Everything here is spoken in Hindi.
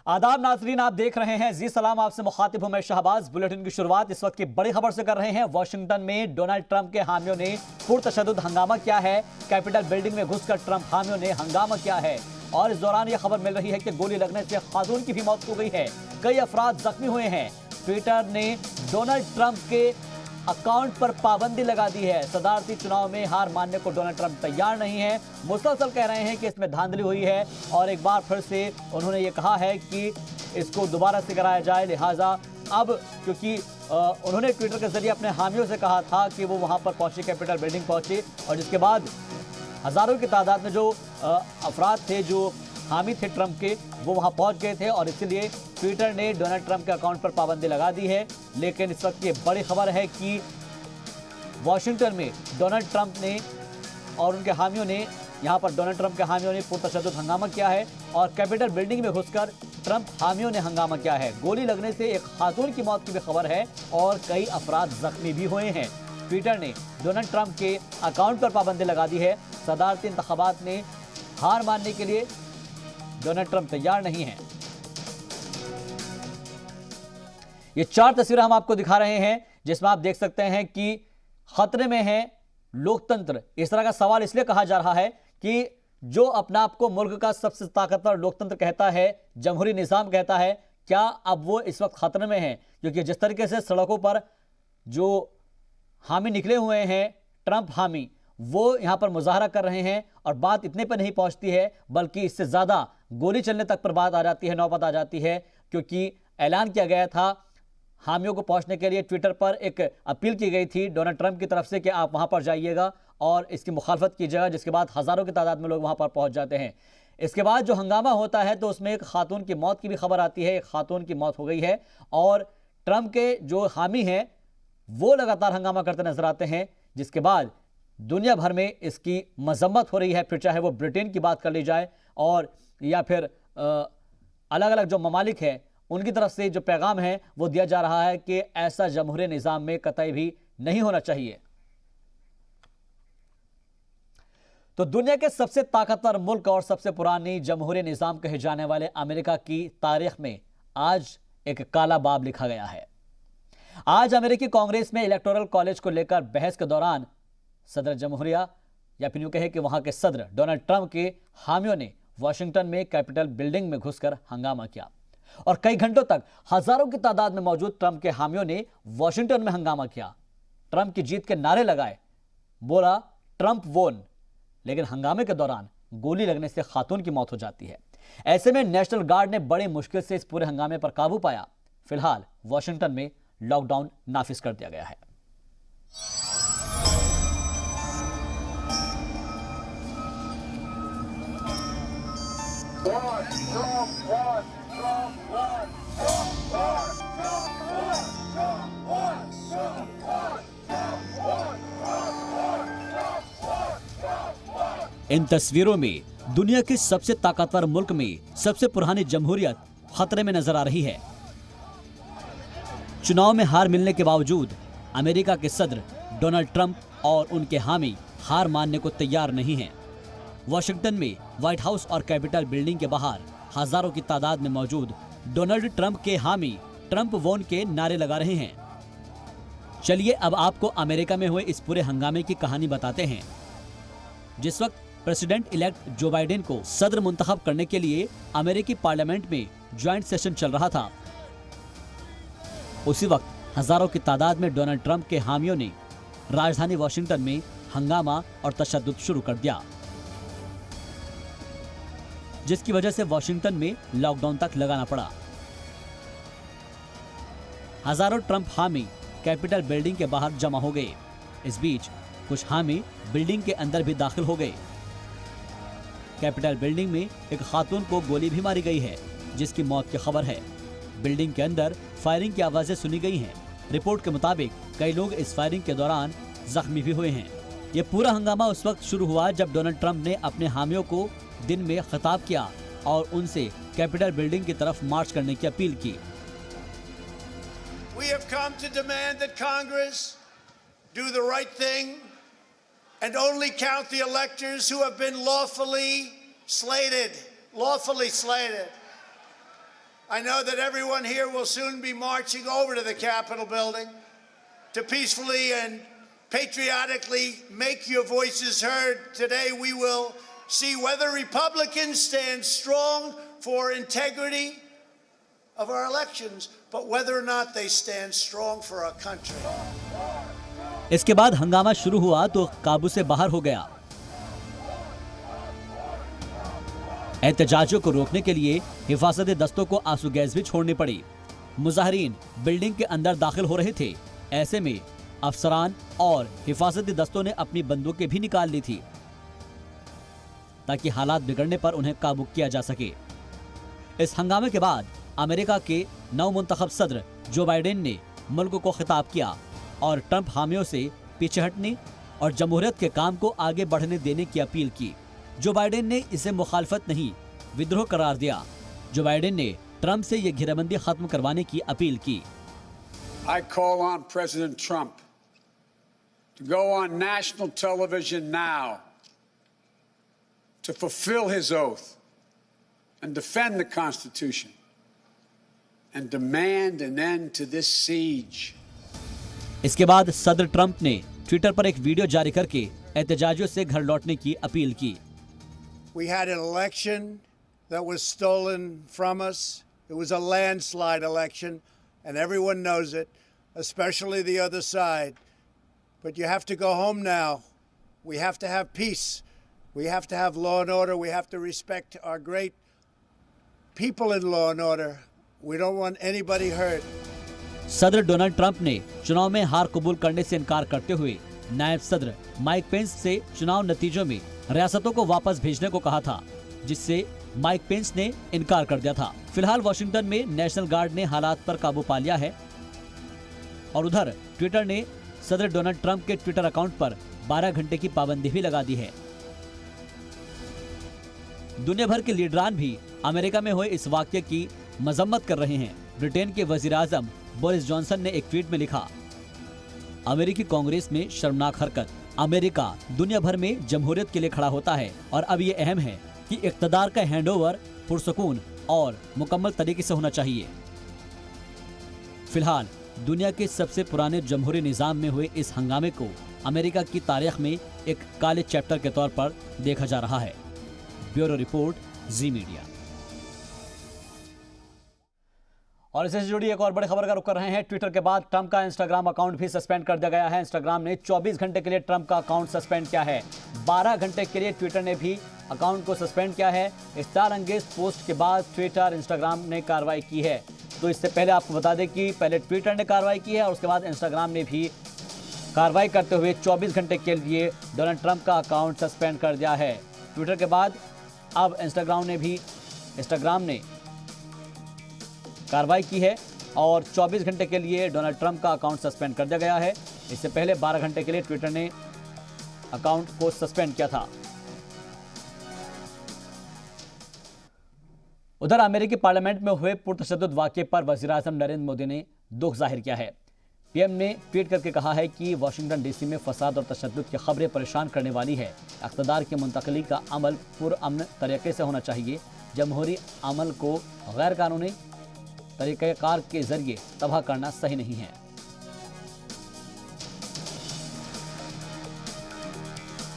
आदाब नाजरीन, आप देख रहे हैं जी सलाम। आपसे मुखातिब हूं मैं शहबाज। बुलेटिन की शुरुआत इस वक्त की बड़ी खबर से कर रहे हैं। वॉशिंगटन में डोनाल्ड ट्रंप के हामियों ने पुरतशद्दुद हंगामा किया है। कैपिटल बिल्डिंग में घुसकर ट्रंप हामियों ने हंगामा किया है और इस दौरान यह खबर मिल रही है कि गोली लगने से खातून की भी मौत हो गई है। कई अफराद जख्मी हुए हैं। ट्विटर ने डोनाल्ड ट्रंप के अकाउंट पर पाबंदी लगा दी है। सदारती चुनाव में हार मानने को डोनाल्ड ट्रंप तैयार नहीं है। मुसलसल कह रहे हैं कि इसमें धांधली हुई है और एक बार फिर से उन्होंने ये कहा है कि इसको दोबारा से कराया जाए। लिहाजा अब क्योंकि उन्होंने ट्विटर के जरिए अपने हामियों से कहा था कि वो वहां पर पहुंचे, कैपिटल बिल्डिंग पहुंचे और जिसके बाद हजारों की तादाद में जो अफराद थे जो हामी थे ट्रंप के, वो वहां पहुंच गए थे और इसीलिए ट्विटर ने डोनाल्ड ट्रंप के अकाउंट पर पाबंदी लगा दी है। लेकिन इस वक्त ये बड़ी खबर है कि वॉशिंगटन में डोनाल्ड ट्रंप ने और उनके हामियों ने यहां पर डोनाल्ड ट्रंप के हामियों ने पुरतशद्दुद हंगामा किया है और कैपिटल बिल्डिंग में घुसकर ट्रंप हामियों ने हंगामा किया है। गोली लगने से एक खातून की मौत की भी खबर है और कई अफराद जख्मी भी हुए हैं। ट्विटर ने डोनाल्ड ट्रंप के अकाउंट पर पाबंदी लगा दी है। सदारती इंतखाबात में हार मानने के लिए डोनाल्ड ट्रंप तैयार नहीं है। ये 4 तस्वीरें हम आपको दिखा रहे हैं जिसमें आप देख सकते हैं कि खतरे में है लोकतंत्र। इस तरह का सवाल इसलिए कहा जा रहा है कि जो अपना आप को मुल्क का सबसे ताकतवर लोकतंत्र कहता है, जमहूरी निजाम कहता है, क्या अब वो इस वक्त खतरे में है? क्योंकि जिस तरीके से सड़कों पर जो हामी निकले हुए हैं, ट्रंप हामी, वो यहां पर मुजाहरा कर रहे हैं और बात इतने पर नहीं पहुंचती है बल्कि इससे ज्यादा गोली चलने तक पर बात आ जाती है, नौबत आ जाती है। क्योंकि ऐलान किया गया था हामियों को पहुंचने के लिए, ट्विटर पर एक अपील की गई थी डोनाल्ड ट्रंप की तरफ से कि आप वहां पर जाइएगा और इसकी मुखालफत कीजिएगा, जिसके बाद हजारों की तादाद में लोग वहां पर पहुंच जाते हैं। इसके बाद जो हंगामा होता है तो उसमें एक खातून की मौत की भी खबर आती है। एक खातून की मौत हो गई है और ट्रंप के जो हामी हैं वो लगातार हंगामा करते नजर आते हैं, जिसके बाद दुनिया भर में इसकी मजम्मत हो रही है। फिर चाहे वो ब्रिटेन की बात कर ली जाए और या फिर अलग अलग जो ममालिक हैं उनकी तरफ से जो पैगाम है वो दिया जा रहा है कि ऐसा जमहूरी निजाम में कतई भी नहीं होना चाहिए। तो दुनिया के सबसे ताकतवर मुल्क और सबसे पुरानी जमहूरी निजाम कहे जाने वाले अमेरिका की तारीख में आज एक काला बाब लिखा गया है। आज अमेरिकी कांग्रेस में इलेक्टोरल कॉलेज को लेकर बहस के दौरान सदर जमहूरिया या फिर यूं कहे कि वहां के सदर डोनाल्ड ट्रंप के हामियों ने वॉशिंगटन में कैपिटल बिल्डिंग में घुसकर हंगामा किया और कई घंटों तक हजारों की तादाद में मौजूद ट्रंप के हामियों ने वॉशिंगटन में हंगामा किया, ट्रंप की जीत के नारे लगाए, बोला ट्रंप वोन। लेकिन हंगामे के दौरान गोली लगने से खातून की मौत हो जाती है। ऐसे में नेशनल गार्ड ने बड़ी मुश्किल से इस पूरे हंगामे पर काबू पाया। फिलहाल वॉशिंगटन में लॉकडाउन नाफिज कर दिया गया है। इन तस्वीरों में दुनिया के सबसे ताकतवर मुल्क में सबसे पुरानी जमहूरियत खतरे में नजर आ रही है। चुनाव में हार मिलने के बावजूद अमेरिका के सदर डोनाल्ड ट्रंप और उनके हामी हार मानने को तैयार नहीं हैं। वॉशिंगटन में व्हाइट हाउस और कैपिटल बिल्डिंग के बाहर हजारों की तादाद में मौजूद डोनाल्ड ट्रंप के हामी ट्रंप वोन के नारे लगा रहे हैं। चलिए अब आपको अमेरिका में हुए इस पूरे हंगामे की कहानी बताते हैं। जिस वक्त प्रेसिडेंट इलेक्ट जो बाइडेन को सदर मुंतखब करने के लिए अमेरिकी पार्लियामेंट में ज्वाइंट सेशन चल रहा था, उसी वक्त हजारों की तादाद में डोनाल्ड ट्रंप के हामियों ने राजधानी वॉशिंगटन में हंगामा और तशद्दुद शुरू कर दिया, जिसकी वजह से वॉशिंगटन में लॉकडाउन तक लगाना पड़ा। हजारों ट्रंप हामी कैपिटल बिल्डिंग के बाहर जमा हो गए। इस बीच कुछ हामी बिल्डिंग के अंदर भी दाखिल हो गए। कैपिटल बिल्डिंग में एक खातून को गोली भी मारी गई है, जिसकी मौत की खबर है। बिल्डिंग के अंदर फायरिंग की आवाजें सुनी गई हैं। रिपोर्ट के मुताबिक कई लोग इस फायरिंग के दौरान जख्मी भी हुए हैं। ये पूरा हंगामा उस वक्त शुरू हुआ जब डोनाल्ड ट्रंप ने अपने हामियों को दिन में खिताब किया और उनसे कैपिटल बिल्डिंग की तरफ मार्च करने की अपील की। We have come to demand that Congress do the right thing and only count the electors who have been lawfully slated. I know that everyone here will soon be marching over to the Capitol building to peacefully and patriotically make your voices heard. Today we will see whether Republicans stand strong for integrity of our elections, but whether or not they stand strong for our country. इसके बाद हंगामा शुरू हुआ तो काबू से बाहर हो गया। एहतजाजियों को रोकने के लिए हिफाजती दस्तों को आंसू गैस भी छोड़नी पड़ी। मुजाहिरीन बिल्डिंग के अंदर दाखिल हो रहे थे। ऐसे में अफसरान और हिफाजती दस्तों ने अपनी बंदूकें भी निकाल ली थी ताकि हालात बिगड़ने पर उन्हें काबू किया जा सके। इस हंगामे के बाद अमेरिका के नवमुंतखब सदर जो बाइडेन ने मुल्क को खिताब किया और ट्रंप हामियों से पीछे हटने और जमहूरियत के काम को आगे बढ़ने देने की अपील की। जो बाइडेन ने इसे मुखालफत नहीं विद्रोह करार दिया। जो बाइडेन ने ट्रंप से यह घेराबंदी खत्म करवाने की अपील की। I call on President Trump to go on national television now to fulfill his oath and defend the Constitution and demand an end to this siege. इसके बाद सदर ट्रंप ने ट्विटर पर एक वीडियो जारी करके एहतजाजियों से घर लौटने की अपील की। We had an election that was stolen from us. It was a landslide election, and everyone knows it, especially the other side. But you have to go home now. We have to have peace. We have to have law and order. We have to respect our great people in law and order. We don't want anybody hurt. सदर डोनाल्ड ट्रंप ने चुनाव में हार कबूल करने से इनकार करते हुए नायब सदर माइक पेंस से चुनाव नतीजों में रियासतों को वापस भेजने को कहा था, जिससे माइक पेंस ने इनकार कर दिया था। फिलहाल वॉशिंगटन में नेशनल गार्ड ने हालात पर काबू पा लिया है और उधर ट्विटर ने सदर डोनाल्ड ट्रंप के ट्विटर अकाउंट पर 12 घंटे की पाबंदी भी लगा दी है। दुनिया भर के लीडरान भी अमेरिका में हुए इस वाकये की मजम्मत कर रहे हैं। ब्रिटेन के वजीर आजम बोरिस जॉनसन ने एक ट्वीट में लिखा, अमेरिकी कांग्रेस में शर्मनाक हरकत। अमेरिका दुनिया भर में जमहूरियत के लिए खड़ा होता है और अब ये अहम है कि इक़्तिदार का हैंडओवर पुरसुकून और मुकम्मल तरीके से होना चाहिए। फिलहाल दुनिया के सबसे पुराने जमहूरी निज़ाम में हुए इस हंगामे को अमेरिका की तारीख में एक काले चैप्टर के तौर पर देखा जा रहा है। ब्यूरो रिपोर्ट, जी मीडिया। और इससे जुड़ी एक और बड़ी खबर का रुख कर रहे हैं। ट्विटर के बाद ट्रंप का इंस्टाग्राम अकाउंट भी सस्पेंड कर दिया गया है। इंस्टाग्राम ने 24 घंटे के लिए ट्रंप का अकाउंट सस्पेंड किया है। 12 घंटे के लिए ट्विटर ने भी अकाउंट को सस्पेंड किया है। इफ्तार अंगेज पोस्ट के बाद ट्विटर इंस्टाग्राम ने कार्रवाई की है। तो इससे पहले आपको बता दें कि पहले ट्विटर ने कार्रवाई की है और उसके बाद इंस्टाग्राम ने भी कार्रवाई करते हुए 24 घंटे के लिए डोनाल्ड ट्रंप का अकाउंट सस्पेंड कर दिया है। ट्विटर के बाद अब इंस्टाग्राम ने कार्रवाई की है और 24 घंटे के लिए डोनाल्ड ट्रंप का अकाउंट सस्पेंड कर दिया गया है। इससे पहले 12 घंटे के लिए ट्विटर ने अकाउंट को सस्पेंड किया था। उधर अमेरिकी पार्लियामेंट में हुए पुरतशद्दुद वाकये पर वज़ीर-ए-आज़म नरेंद्र मोदी ने दुख जाहिर किया है। पीएम ने ट्वीट करके कहा है कि वाशिंगटन डीसी में फसाद और तशद्दुद की खबरें परेशान करने वाली है। इक़्तिदार की मुंतकली का अमल पुरअमन तरीके से होना चाहिए। जमहूरी अमल को गैर कानूनी तरीक़ेकार के जरिए तबाह करना सही नहीं है।